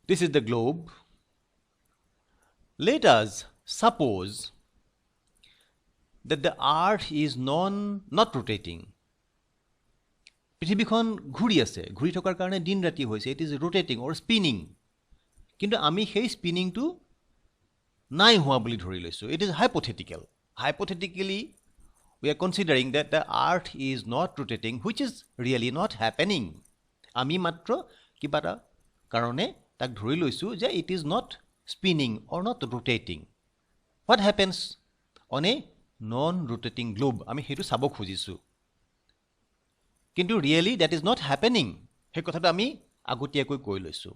This is the globe. Let us suppose that the earth is not rotating. পৃথিৱীখন ঘূৰি আছে, ঘূৰি থকাৰ কাৰণে দিন ৰাতি হৈছে, it is rotating or spinning. কিন্তু আমি সেই স্পিনিংটো নাই হোৱা বুলি ধৰি লৈছোঁ. It is hypothetical. Hypothetically, we are considering that the earth is not rotating, which is really not happening. আমি মাত্ৰ কিবা এটা কাৰণে তাক ধৰি লৈছোঁ যে it is not spinning or not rotating. What happens on a non-rotating globe? আমি সেইটো চাব খুজিছোঁ. কিন্তু really that is not happening. সেই কথাটো আমি আগতীয়াকৈ কৈ লৈছোঁ.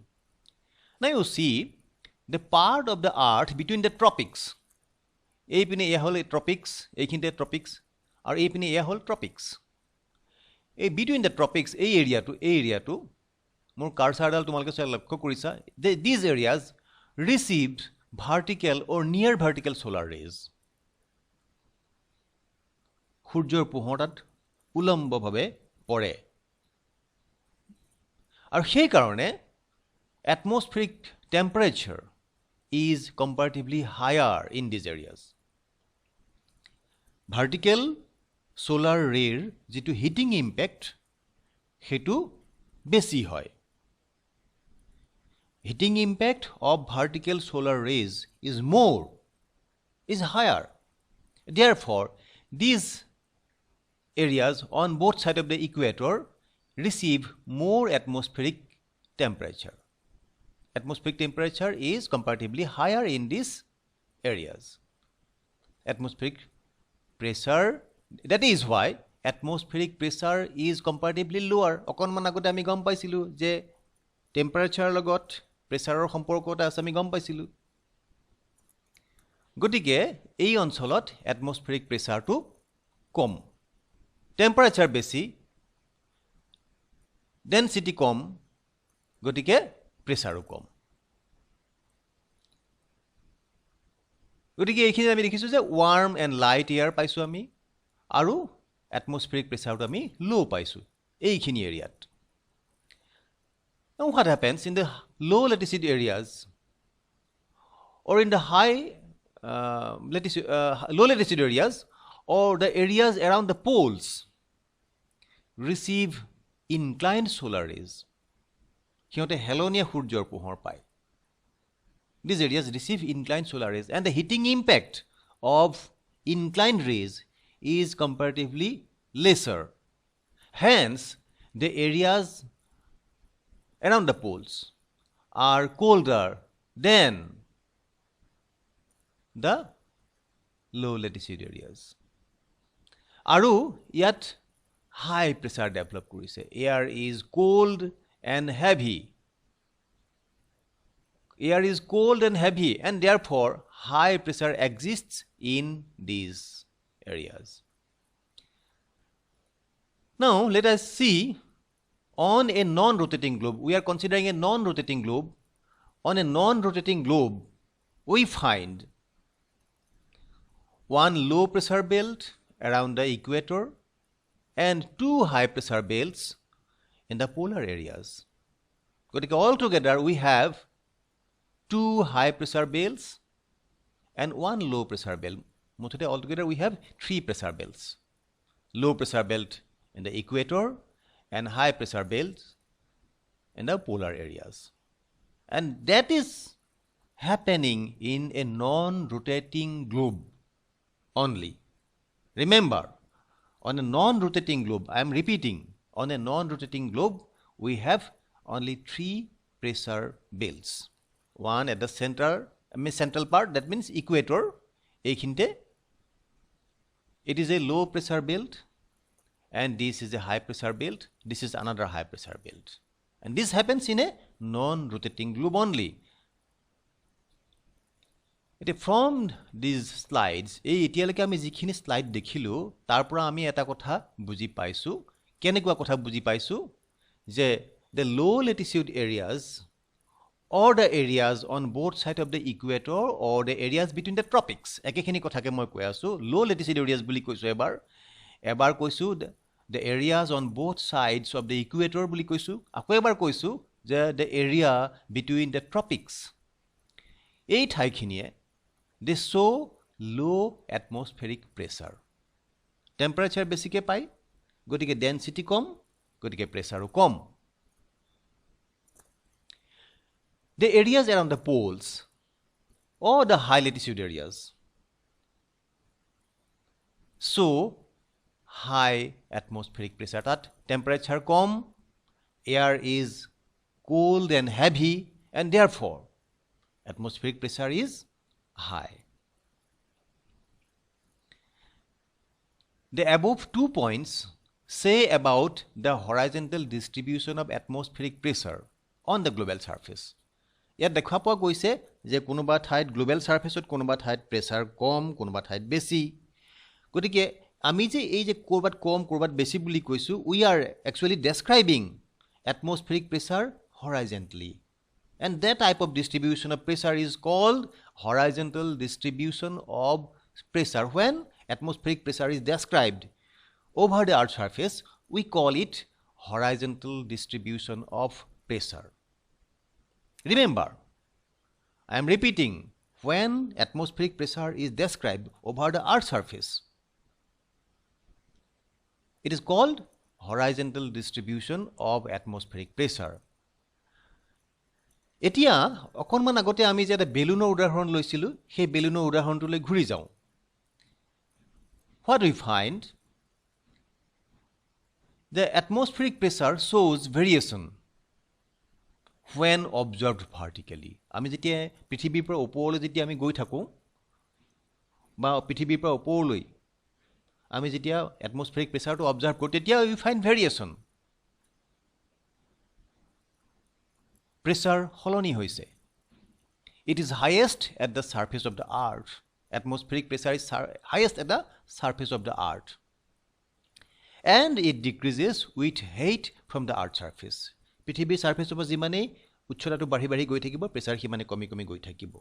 Now you see the part of the earth between the tropics. এইপিনে এয়া হ'ল tropics, এইখিনিতে tropics, আৰু এইপিনে এয়া হ'ল tropics. এই between the tropics, এই এৰিয়াটো মোৰ কাৰ্চাৰডাল তোমালোকে লক্ষ্য কৰিছা, these areas received vertical or near vertical solar rays. সূৰ্যৰ পোহৰ তাত উলম্বভাৱে পৰে, আৰু সেই কাৰণে atmospheric temperature is comparatively higher in these areas. Vertical solar ray যিটো heating impact সেইটো বেছি হয়. Heating impact of vertical solar rays is higher. Therefore, these areas on both sides of the equator receive more atmospheric temperature. Atmospheric temperature is comparatively higher in these areas. Atmospheric pressure, that is why atmospheric pressure is comparatively lower. অকণমান আগতে আমি গম পাইছিলোঁ যে temperature লগত প্ৰেছাৰৰ সম্পৰ্ক এটা আছে, আমি গম পাইছিলোঁ. গতিকে এই অঞ্চলত এটমস্ফেৰিক প্ৰেছাৰটো কম, টেম্পাৰেচাৰ বেছি, ডেনচিটি কম, গতিকে প্ৰেছাৰো কম. গতিকে এইখিনি আমি দেখিছোঁ যে ৱাৰ্ম এণ্ড লাইট এয়াৰ পাইছোঁ আমি, আৰু এটমস্ফেৰিক প্ৰেছাৰটো আমি ল' পাইছোঁ এইখিনি এৰিয়াত. Now what happens in the low latitude areas or in the low latitude areas or the areas around the poles receive inclined solar rays. সিহঁতে হেলনীয়া সূৰ্যৰ পোহৰ পায়. These areas receive inclined solar rays and the heating impact of inclined rays is comparatively lesser. Hence, the areas around the poles are colder than the low latitude areas. আৰু ইয়াত high pressure develop কৰিছে. Air is cold and heavy. Air is cold and heavy, and therefore high pressure exists in these areas. Now let us see on a non-rotating globe. We are considering a non-rotating globe. On a non-rotating globe, we find one low pressure belt around the equator and two high pressure belts in the polar areas. Altogether we have two high pressure belts and one low pressure belt. Altogether we have three pressure belts. Low pressure belt in the equator and high pressure belts in the polar areas. And that is happening in a non-rotating globe only. Remember, on a non-rotating globe, I am repeating, on a non-rotating globe, we have only three pressure belts. One at the central part, that means equator. It is a low pressure belt, and this is a high pressure belt. This is another high pressure belt. And this happens in a non-rotating globe only. From these slides, এতিয়ালৈকে আমি যিখিনি slide দেখিলোঁ তাৰ পৰা আমি এটা কথা বুজি পাইছোঁ. কেনেকুৱা কথা বুজি পাইছোঁ যে the low latitude areas or the areas on both sides of the equator or the areas between the tropics, একেখিনি কথাকে মই কৈ আছোঁ. low latitude areas বুলি কৈছোঁ এবাৰ কৈছোঁ the areas on both sides of the equator বুলি কৈছোঁ, আকৌ এবাৰ কৈছোঁ the area between the tropics. এই ঠাইখিনিয়ে they show low atmospheric pressure. Temperature বেছিকে পায়, গতিকে density কম, গতিকে প্ৰেছাৰো কম. The areas around the poles or the high latitude areas show high atmospheric pressure. That temperature com, air is cold and heavy, and therefore atmospheric pressure is high. The above 2 points say about the horizontal distribution of atmospheric pressure on the global surface. ইয়াত দেখা পোৱা গৈছে যে কোনোবা ঠাইত global সাৰফেসত কোনোবা ঠাইত pressure কম, কোনোবা ঠাইত বেছি. গতিকে আমি যে এই যে কৰবাত কম কৰবাত বেছি বুলি কৈছো, we are actually describing atmospheric pressure horizontally, and that type of distribution of pressure is called horizontal distribution of pressure. When atmospheric pressure is described over the earth's surface, we call it horizontal distribution of pressure. Remember, I am repeating, when atmospheric pressure is described over the earth's surface, it is called horizontal distribution of atmospheric pressure. এতিয়া অকণমান আগতে আমি যে এটা বেলুনৰ উদাহৰণ লৈছিলো, সেই বেলুনৰ উদাহৰণটোলৈ ঘূৰি যাওঁ. What we find, the atmospheric pressure shows variation when observed vertically. আমি যেতিয়া পৃথিৱীৰ পৰা ওপৰলৈ যেতিয়া আমি গৈ থাকোঁ বা পৃথিৱীৰ পৰা ওপৰলৈ আমি যেতিয়া atmospheric প্ৰেছাৰটো অবজাৰ্ভ কৰোঁ, তেতিয়া we find variation. Pressure সলনি হৈছে. It is highest at the surface of the earth. Atmospheric pressure is highest at the surface of the earth. And it decreases with height from the earth's surface. পৃথিৱীৰ সাৰফেসৰ পৰা যিমানেই উচ্চতাটো বাঢ়ি বাঢ়ি গৈ থাকিব, pressure সিমানে কমি কমি গৈ থাকিব.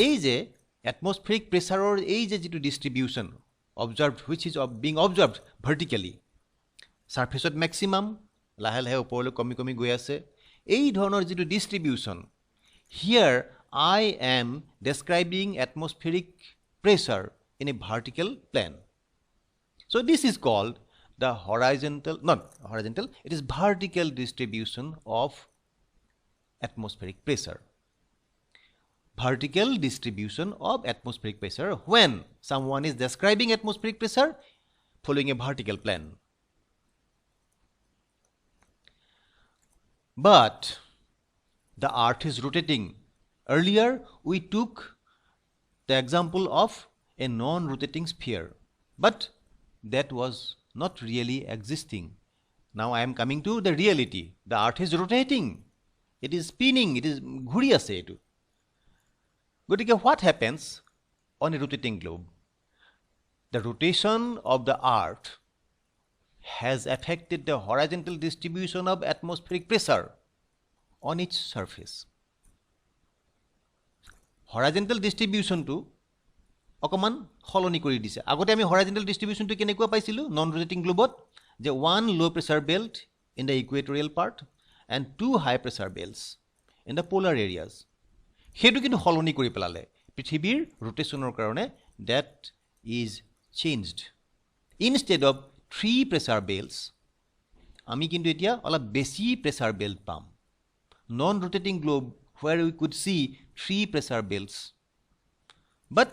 এই যে atmospheric প্ৰেছাৰৰ এই যে যিটো ডিস্ট্ৰিবিউশন observed, which is being observed vertically, সাৰফেসত maximum, লাহে লাহে ওপৰলৈ কমি কমি গৈ আছে, এই ধৰণৰ যিটো ডিস্ট্ৰিবিউশন, here I am describing atmospheric pressure in a vertical plane. So this is called the horizontal, not horizontal, it is vertical distribution of atmospheric pressure. Vertical distribution of atmospheric pressure when someone is describing atmospheric pressure following a vertical plane. But the earth is rotating. Earlier we took the example of a non-rotating sphere, but that was not really existing. Now I am coming to the reality. The earth is rotating. It is spinning. It is ঘূৰি আছে এটো. গতিকে what happens on a rotating globe? The rotation of the earth has affected the horizontal distribution of atmospheric pressure on its surface. Horizontal distribution to অকমান সলনি কৰি দিছে. আগতে আমি horizontal distribution to কেনেকুৱা পাইছিলো non rotating globe যে one low pressure belt in the equatorial part and two high pressure belts in the polar areas. হেতু কিন্তু সলনি কৰি পেলালে পৃথিৱীৰ rotationৰ কাৰণে. that is changed. Instead of 3 pressure belts, আমি কিন্তু এতিয়া অলপ বেছি pressure belt পাম. Non rotating globe where we could see 3 pressure belts, but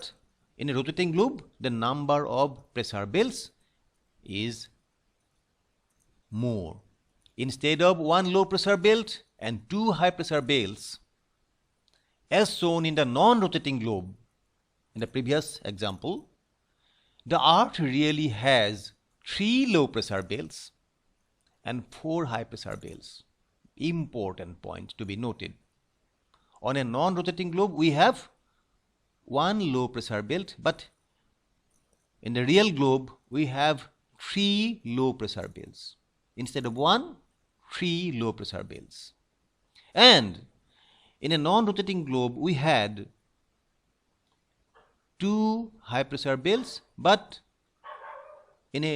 in a rotating globe the number of pressure belts is more. Instead of 1 low pressure belt and 2 high pressure belts, as shown in the non-rotating globe in the previous example, the earth really has 3 low pressure belts and 4 high pressure belts. Important point to be noted. On a non-rotating globe we have 1 low pressure belt, but in the real globe we have 3 low pressure belts. Instead of 1, 3 low pressure belts. And in a non-rotating globe we had 2 high pressure belts, but in a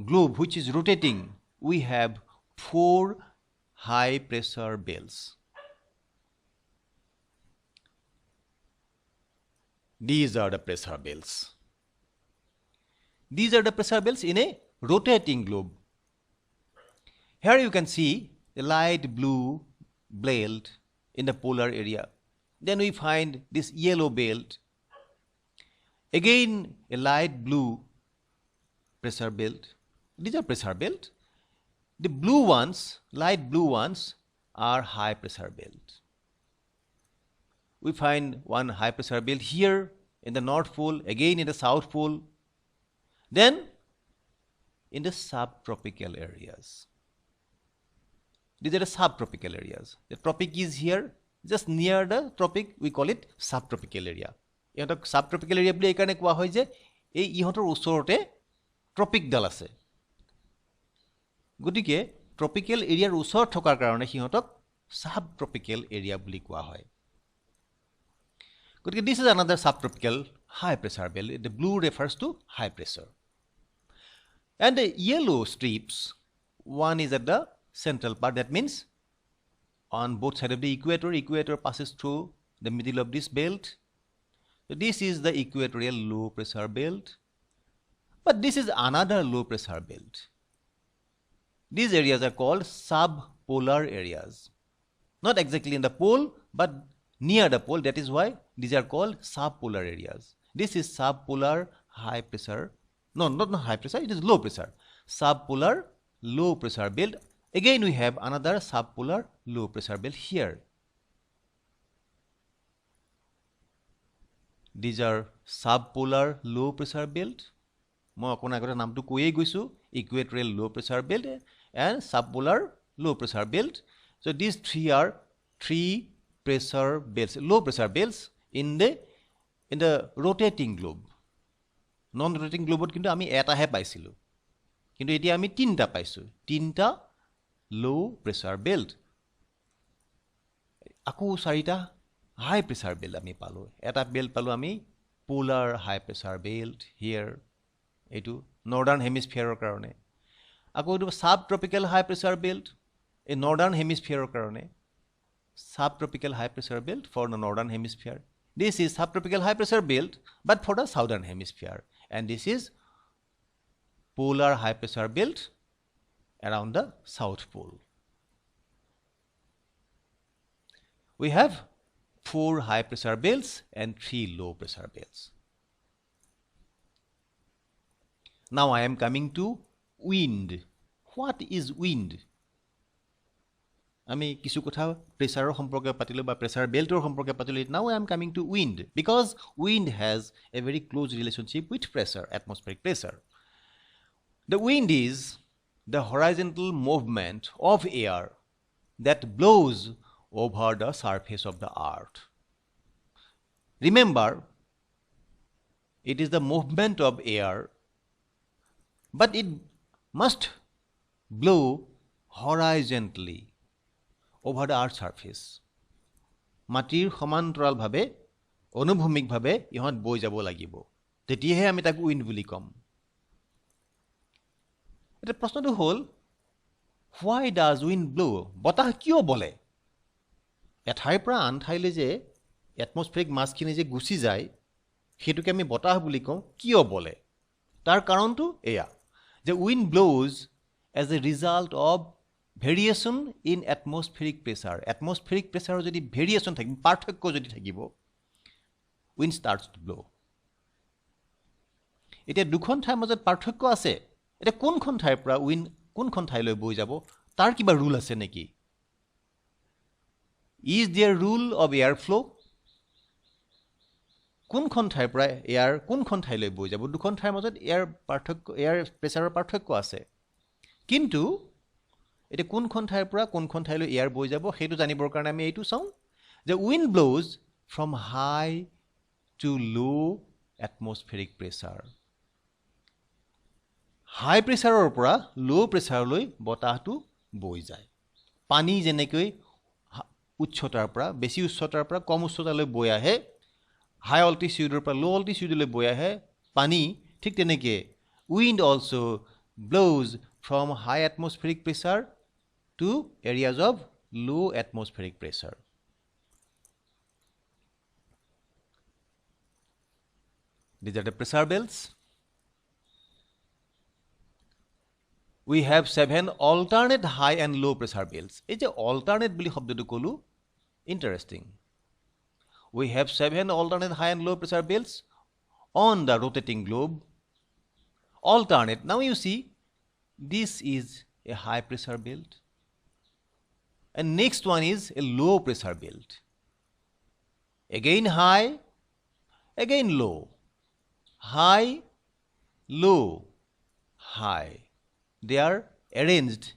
globe which is rotating we have 4 high pressure belts. These are the pressure belts. These are the pressure belts in a rotating globe. Here you can see the light blue belt in the polar area. Then we find this yellow belt. Again a light blue pressure belt. These are pressure belt. The blue ones, light blue ones, are high pressure belt. We find one high pressure belt here in the North Pole, again in the South Pole, then in the subtropical areas. These are the subtropical areas. The tropic is here, just near the tropic, we call it subtropical area. ইহঁতক subtropical area বুলি এইকাৰণে কোৱা হয় যে এই ইহঁতৰ ওচৰতে tropic ডাল আছে। গতিকে ট্ৰপিকেল এৰিয়াৰ ওচৰত থকাৰ কাৰণে সিহঁতক subtropical area বুলি কোৱা হয়। গতিকে this is another subtropical high pressure belt. The blue refers to high pressure. And the yellow strips, one is at the central part. That means on both sides of the equator passes through the middle of this belt. So this is the equatorial low pressure belt. But this is another low pressure belt. These areas are called subpolar areas. Not exactly in the pole, but near the pole. That is why these are called subpolar areas. This is subpolar high pressure. No, not high pressure, it is low pressure. Subpolar low pressure belt. Again we have another subpolar low pressure belt here. These are subpolar low pressure belt. মই আপোনাৰ আগতে নামটো কৈয়ে গৈছো, equatorial low pressure belt and subpolar low pressure belt. So these three are three pressure belts, low pressure belts in the rotating globe. Non rotating globe কিন্তু আমি এটাহে পাইছিলো, কিন্তু এতিয়া আমি তিনটা পাইছো, তিনটা low pressure belt. আকৌ চাৰিটা high pressure belt আমি পালো। এটা বেল্ট পালো আমি polar high pressure belt here, এইটো northern hemisphere কাৰণে। আকৌ এইটো subtropical high pressure belt এই northern hemisphere কাৰণে, subtropical high pressure belt for the northern hemisphere. This is subtropical high pressure belt but for the southern hemisphere, and this is polar high pressure belt around the South Pole. We have 4 high pressure belts and 3 low pressure belts. Now I am coming to wind. What is wind? আমি কিছু কথা প্ৰেছাৰৰ সম্পৰ্কে পাতিলো বা pressure বেল্টৰ সম্পৰ্কে পাতিলো। Now I am coming to wind because wind has a very close relationship with pressure, atmospheric pressure. The wind is the horizontal movement of air that blows over the surface of the earth. Remember, it is the movement of air, but it must blow horizontally over the earth's surface. মাটিৰ সমান্তৰালভাৱে অনুভূমিকভাৱে ইহঁত বৈ যাব লাগিব, তেতিয়াহে আমি তাক window বুলি ক'ম। এটা প্ৰশ্নটো হ'ল, why does wind blow? বতাহ কিয় বলে? এঠাইৰ পৰা আন ঠাইলৈ যে এটমস্ফেৰিক মাছখিনি যে গুচি যায়, সেইটোকে আমি বতাহ বুলি কওঁ। কিয় বলে? তাৰ কাৰণটো এয়া যে wind blows as a result of variation in atmospheric pressure. Atmospheric pressure যদি variation থাকিব, পাৰ্থক্য যদি থাকিব, wind starts to blow. এতিয়া দুখন ঠাইৰ মাজত পাৰ্থক্য আছে, এতিয়া কোনখন ঠাইৰ পৰা wind কোনখন ঠাইলৈ বৈ যাব তাৰ কিবা ৰুল আছে নেকি? Is there rule of air flow? কোনখন ঠাইৰ পৰা এয়াৰ কোনখন ঠাইলৈ বৈ যাব? দুখন ঠাইৰ মাজত এয়াৰ পাৰ্থক্য, এয়াৰ প্ৰেছাৰৰ পাৰ্থক্য আছে, কিন্তু এটা কোনখন ঠাইৰ পৰা কোনখন ঠাইলৈ এয়াৰ বৈ যাব সেইটো জানিবৰ কাৰণে আমি এইটো চাওঁ যে wind blows from high to low atmospheric pressure. হাই প্ৰেছাৰৰ পৰা লো প্ৰেছাৰলৈ বতাহটো বৈ যায়। পানী যেনেকৈ উচ্চতাৰ পৰা বেছি উচ্চতাৰ পৰা কম উচ্চতালৈ বৈ আহে, হাই অল্টিটিউডৰ পৰা লো অল্টিটিউডলৈ বৈ আহে পানী, ঠিক তেনেকৈ wind also blows from high atmospheric pressure to areas of low atmospheric pressure. These are the pressure belts. We have 7 alternate high and low pressure belts. Is the alternate bili shobdotu kolu? Interesting. We have 7 alternate high and low pressure belts on the rotating globe. Alternate. Now you see, this is a high pressure belt. And next one is a low pressure belt. Again high, again low. High, low, high. They are arranged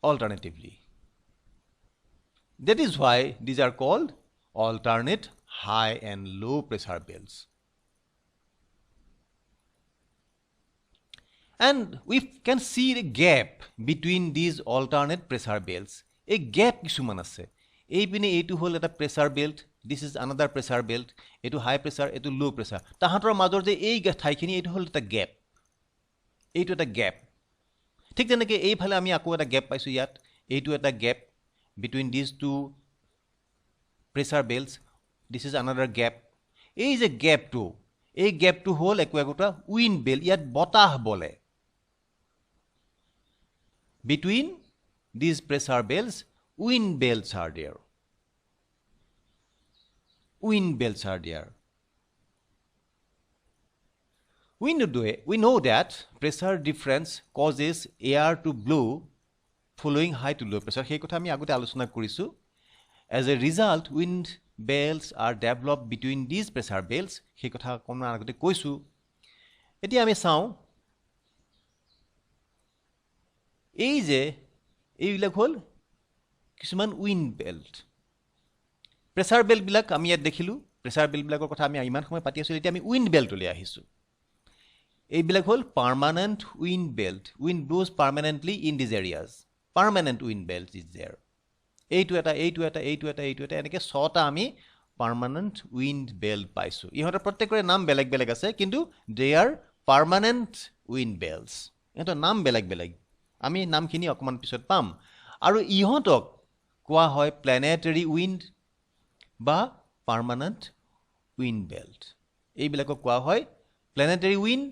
alternatively. That is why these are called alternate high and low pressure belts. And we can see the gap between these alternate pressure belts. A gap কিছুমান আছে. এই পিনে এইটো হল এটা pressure belt. This is another pressure belt. এইটো high pressure, এইটো low pressure. তাহাঁতৰ মাজৰ যে এই ঠাইখিনি এইটো হল এটা gap. এইটো এটা gap. ঠিক তেনেকৈ এইফালে আমি আকৌ এটা gap পাইছো ইয়াত. এইটো এটা gap between these two pressure belts. This is another gap. এই যে gapটো, এই gapটো হল একোটা wind belt. ইয়াত বতাহ বলে. Between these pressure belts, wind belts are there. Wind belts are there. We know that pressure difference causes air to blow following high to low pressure. সেই কথা আমি আগতে আলোচনা কৰিছো. As a result, wind belts are developed between these pressure belts. সেই কথা অকণমান আগতে কৈছো. এতিয়া আমি চাওঁ এই যে এইবিলাক হল কিছুমান উইণ্ড বেল্ট. প্ৰেছাৰ বেল্টবিলাক আমি ইয়াত দেখিলোঁ. প্ৰেছাৰ বেল্টবিলাকৰ কথা আমি ইমান সময় পাতি আছিলোঁ. এতিয়া আমি উইণ্ড বেল্টলৈ আহিছোঁ. এইবিলাক হল permanent wind belt. Wind blows permanently in these areas. Permanent wind belt is there. এইটো এটা, এইটো এটা, এইটো এটা, এইটো এটা, এনেকৈ 6টা আমি পাৰ্মানেণ্ট উইণ্ড বেল্ট পাইছোঁ. ইহঁতৰ প্ৰত্যেকৰে নাম বেলেগ বেলেগ আছে, কিন্তু দে আৰ পাৰ্মানেণ্ট উইণ্ড বেল্টছ. ইহঁতৰ নাম বেলেগ বেলেগ. আমি নামখিনি অকণমান পিছত পাম. আৰু ইহঁতক কোৱা হয় প্লেনেটাৰী উইণ্ড বা পাৰ্মানেণ্ট উইণ্ড বেল্ট. এইবিলাকক কোৱা হয় প্লেনেটাৰী উইণ্ড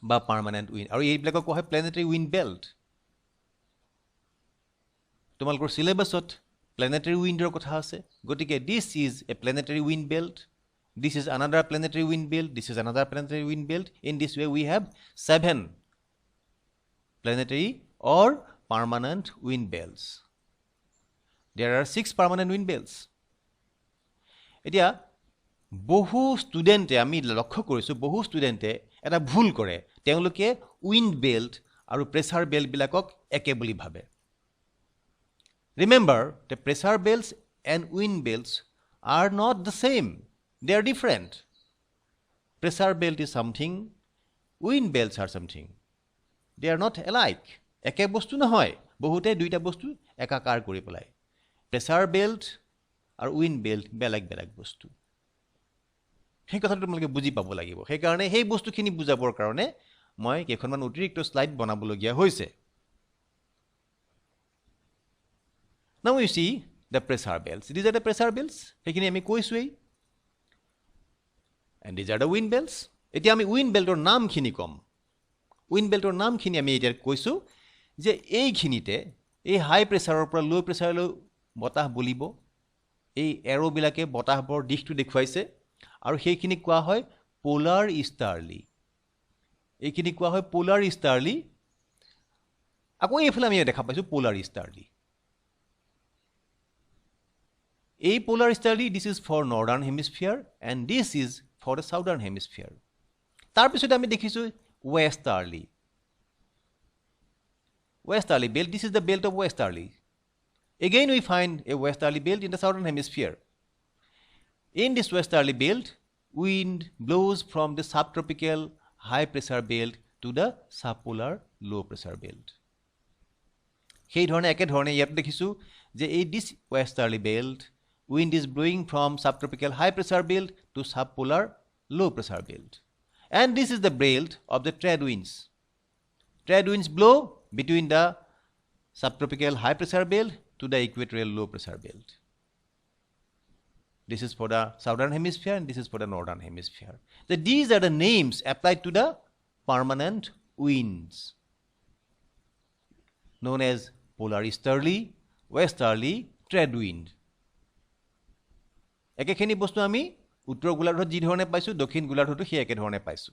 বা পাৰ্মানেণ্ট উইণ্ড. আৰু এইবিলাকক কোৱা হয় প্লেনেটাৰী উইণ্ড বেল্ট. তোমালোকৰ চিলেবাছত প্লেনেটাৰী উইণ্ডৰ কথা আছে. গতিকে this is a planetary wind belt. This is another planetary wind belt. This is another planetary wind belt. In this way we have 7 planetary or permanent wind belts. There are 6 permanent wind belts. এতিয়া বহু ষ্টুডেণ্টে আমি লক্ষ্য কৰিছোঁ, বহু ষ্টুডেণ্টে এটা ভুল কৰে. তেওঁলোকে উইণ্ড বেল্ট আৰু প্ৰেছাৰ বেল্টবিলাকক একে বুলি ভাবে. Remember, the pressure belts and wind belts are not the same. They are different. Pressure belt is something, wind belts are something. They are not alike. একে বস্তু নহয়. বহুতে দুইটা বস্তু একাকাৰ কৰি পেলায়. প্ৰেছাৰ বেল্ট আৰু উইণ্ড বেল্ট বেলেগ বেলেগ বস্তু. সেই কথাটো তোমালোকে বুজি পাব লাগিব. সেইকাৰণে সেই বস্তুখিনি বুজাবৰ কাৰণে মই কেইখনমান অতিৰিক্ত শ্লাইড বনাবলগীয়া হৈছে. Now you see the pressure belts. These are the pressure belts. সেইখিনি আমি কৈছোৱেই. And these are the wind belts. এতিয়া আমি উইণ্ড বেল্টৰ নামখিনি ক'ম. উইণ্ড বেল্টৰ নামখিনি আমি এতিয়া কৈছোঁ যে এইখিনিতে এই হাই প্ৰেছাৰৰ পৰা ল' প্ৰেছাৰলৈ বতাহ বলিব. এই এৰ'বিলাকে বতাহৰ দিশটো দেখুৱাইছে আৰু সেইখিনিক কোৱা হয় পোলাৰ ইষ্টাৰ্লি. এইখিনি কোৱা হয় পোলাৰ ইষ্টাৰ্লি. আকৌ এইফালে আমি দেখা পাইছোঁ পোলাৰ ইষ্টাৰ্লি. এই polar easterly, this is for northern hemisphere and this is for the southern hemisphere. তাৰপিছতে আমি দেখিছোঁ westerly. Westerly belt, this is the belt of westerly. Again we find a westerly belt in the southern hemisphere. In this westerly belt, wind blows from the subtropical high pressure belt to the subpolar low pressure belt. সেই ধৰণে একে ধৰণে ইয়াত দেখিছোঁ যে এই this westerly belt, wind is blowing from subtropical high pressure belt to subpolar low pressure belt. And this is the belt of the trade winds. Trade winds blow between the subtropical high pressure belt to the equatorial low pressure belt. This is for the southern hemisphere and this is for the northern hemisphere. These are the names applied to the permanent winds known as polar easterly, westerly, trade wind. একেখিনি বস্তু আমি উত্তৰ গোলাৰ্ধত যি ধৰণে পাইছো দক্ষিণ গোলাৰ্ধতো সেই একে ধৰণে পাইছো।